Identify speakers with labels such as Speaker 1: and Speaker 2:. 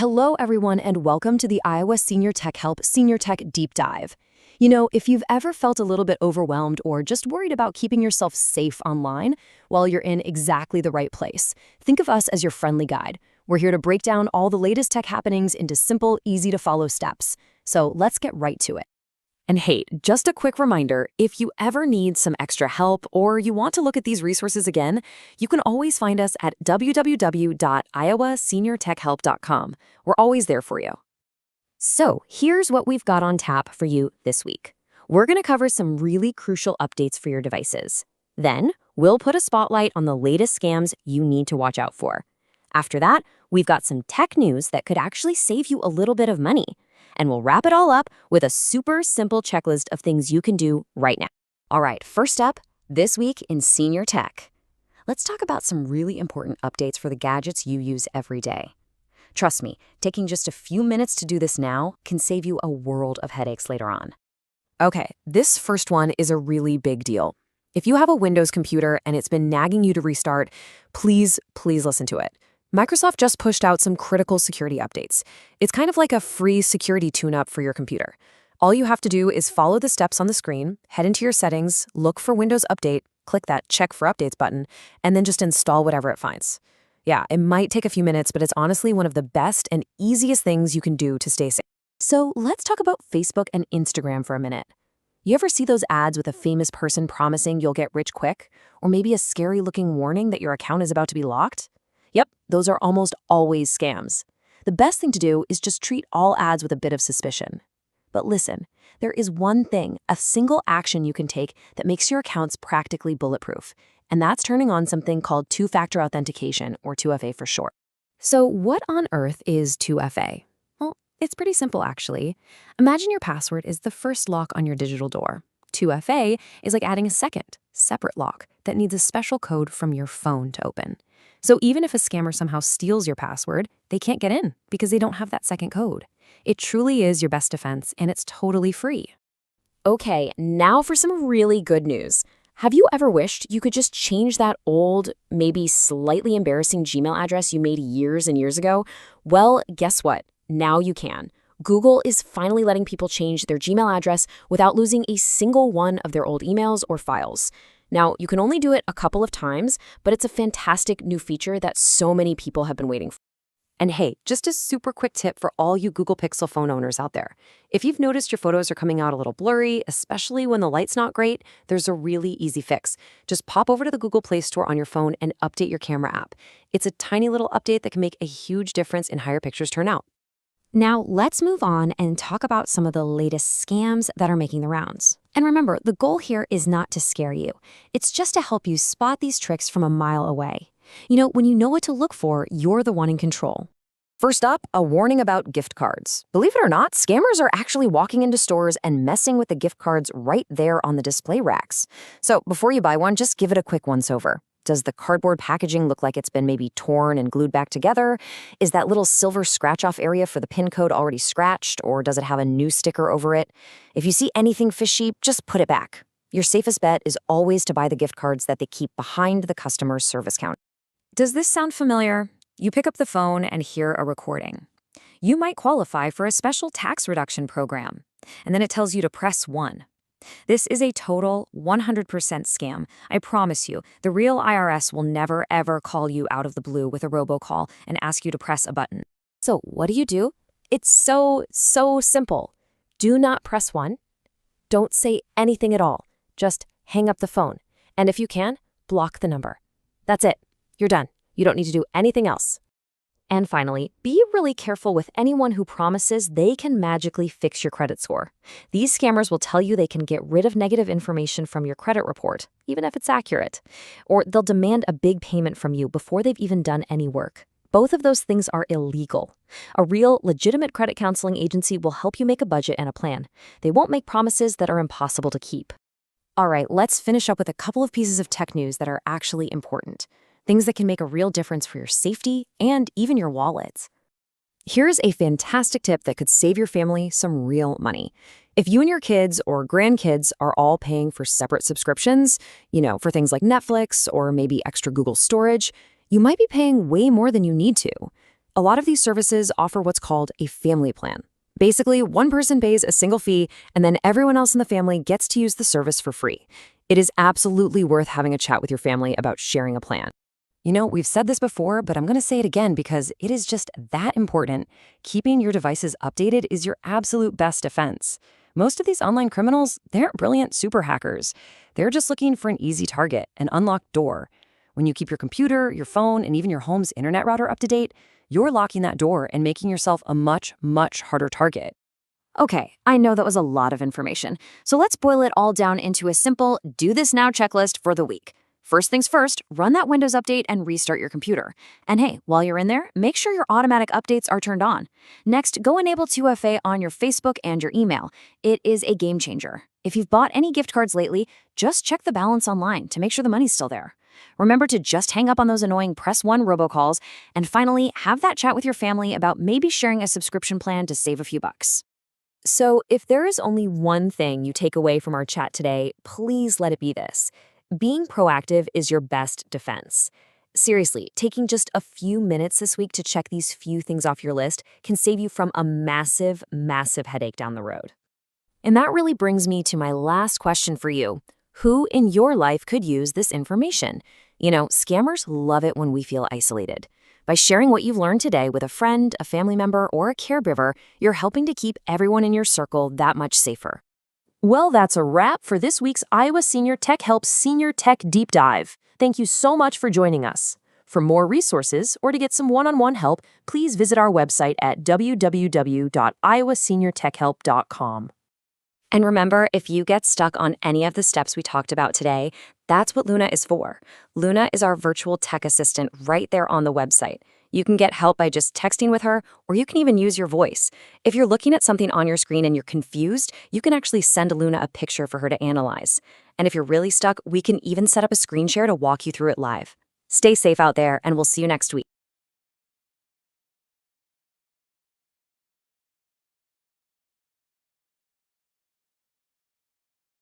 Speaker 1: Hello, everyone, and welcome to the Iowa Senior Tech Help Senior Tech Deep Dive. You know, if you've ever felt a little bit overwhelmed or just worried about keeping yourself safe online, well, you're in exactly the right place. Think of us as your friendly guide. We're here to break down all the latest tech happenings into simple, easy-to-follow steps. So let's get right to it. And hey, just a quick reminder, if you ever need some extra help or you want to look at these resources again, you can always find us at www.iowaseniortechhelp.com. We're always there for you. So here's what we've got on tap for you this week. We're going to cover some really crucial updates for your devices. Then we'll put a spotlight on the latest scams you need to watch out for. After that, we've got some tech news that could actually save you a little bit of money. And we'll wrap it all up with a super simple checklist of things you can do right now. All right, first up, this week in Senior Tech. Let's talk about some really important updates for the gadgets you use every day. Trust me, taking just a few minutes to do this now can save you a world of headaches later on. Okay, this first one is a really big deal. If you have a Windows computer and it's been nagging you to restart, please listen to it. Microsoft just pushed out some critical security updates. It's kind of like a free security tune-up for your computer. All you have to do is follow the steps on the screen, head into your settings, look for Windows Update, click that Check for Updates button, and then just install whatever it finds. Yeah, it might take a few minutes, but it's honestly one of the best and easiest things you can do to stay safe. So let's talk about Facebook and Instagram for a minute. You ever see those ads with a famous person promising you'll get rich quick? Or maybe a scary-looking warning that your account is about to be locked? Yep, those are almost always scams. The best thing to do is just treat all ads with a bit of suspicion. But listen, there is one thing, a single action you can take that makes your accounts practically bulletproof, and that's turning on something called two-factor authentication, or 2FA for short. So what on earth is 2FA? Well, it's pretty simple, actually. Imagine your password is the first lock on your digital door. 2FA is like adding a second, separate lock that needs a special code from your phone to open. So even if a scammer somehow steals your password, they can't get in because they don't have that second code. It truly is your best defense, and it's totally free. Okay, now for some really good news. Have you ever wished you could just change that old, maybe slightly embarrassing Gmail address you made years and years ago? Well, guess what? Now you can. Google is finally letting people change their Gmail address without losing a single one of their old emails or files. Now, you can only do it a couple of times, but it's a fantastic new feature that so many people have been waiting for. And hey, just a super quick tip for all you Google Pixel phone owners out there. If you've noticed your photos are coming out a little blurry, especially when the light's not great, there's a really easy fix. Just pop over to the Google Play Store on your phone and update your camera app. It's a tiny little update that can make a huge difference in how your pictures turn out. Now, let's move on and talk about some of the latest scams that are making the rounds. And remember, the goal here is not to scare you. It's just to help you spot these tricks from a mile away. You know, when you know what to look for, you're the one in control. First up, a warning about gift cards. Believe it or not, scammers are actually walking into stores and messing with the gift cards right there on the display racks. So before you buy one, just give it a quick once-over. Does the cardboard packaging look like it's been maybe torn and glued back together? Is that little silver scratch-off area for the PIN code already scratched, or does it have a new sticker over it? If you see anything fishy, just put it back. Your safest bet is always to buy the gift cards that they keep behind the customer's service counter. Does this sound familiar? You pick up the phone and hear a recording. You might qualify for a special tax reduction program, and then it tells you to press 1. This is a total 100% scam. I promise you, the real IRS will never, ever call you out of the blue with a robocall and ask you to press a button. So what do? It's so simple. Do not press 1. Don't say anything at all. Just hang up the phone. And if you can, block the number. That's it. You're done. You don't need to do anything else. And finally, be really careful with anyone who promises they can magically fix your credit score. These scammers will tell you they can get rid of negative information from your credit report, even if it's accurate. Or they'll demand a big payment from you before they've even done any work. Both of those things are illegal. A real, legitimate credit counseling agency will help you make a budget and a plan. They won't make promises that are impossible to keep. All right, let's finish up with a couple of pieces of tech news that are actually important. Things that can make a real difference for your safety and even your wallets. Here's a fantastic tip that could save your family some real money. If you and your kids or grandkids are all paying for separate subscriptions, for things like Netflix or maybe extra Google storage, you might be paying way more than you need to. A lot of these services offer what's called a family plan. Basically, one person pays a single fee, and then everyone else in the family gets to use the service for free. It is absolutely worth having a chat with your family about sharing a plan. We've said this before, but I'm going to say it again because it is just that important. Keeping your devices updated is your absolute best defense. Most of these online criminals, they aren't brilliant super hackers. They're just looking for an easy target, an unlocked door. When you keep your computer, your phone, and even your home's internet router up to date, you're locking that door and making yourself a much, much harder target. Okay, I know that was a lot of information, so let's boil it all down into a simple do this now checklist for the week. First things first, run that Windows update and restart your computer. And hey, while you're in there, make sure your automatic updates are turned on. Next, go enable 2FA on your Facebook and your email. It is a game changer. If you've bought any gift cards lately, just check the balance online to make sure the money's still there. Remember to just hang up on those annoying press 1 robocalls. And finally, have that chat with your family about maybe sharing a subscription plan to save a few bucks. So if there is only one thing you take away from our chat today, please let it be this. Being proactive is your best defense. Seriously, taking just a few minutes this week to check these few things off your list can save you from a massive, massive headache down the road. And that really brings me to my last question for you. Who in your life could use this information? Scammers love it when we feel isolated. By sharing what you've learned today with a friend, a family member, or a caregiver, you're helping to keep everyone in your circle that much safer. Well, that's a wrap for this week's Iowa Senior Tech Help Senior Tech Deep Dive. Thank you so much for joining us. For more resources or to get some one-on-one help, please visit our website at www.iowaseniortechhelp.com. And remember, if you get stuck on any of the steps we talked about today, that's what Luna is for. Luna is our virtual tech assistant right there on the website. You can get help by just texting with her, or you can even use your voice. If you're looking at something on your screen and you're confused, you can actually send Luna a picture for her to analyze. And if you're really stuck, we can even set up a screen share to walk you through it live. Stay safe out there, and we'll see you next week.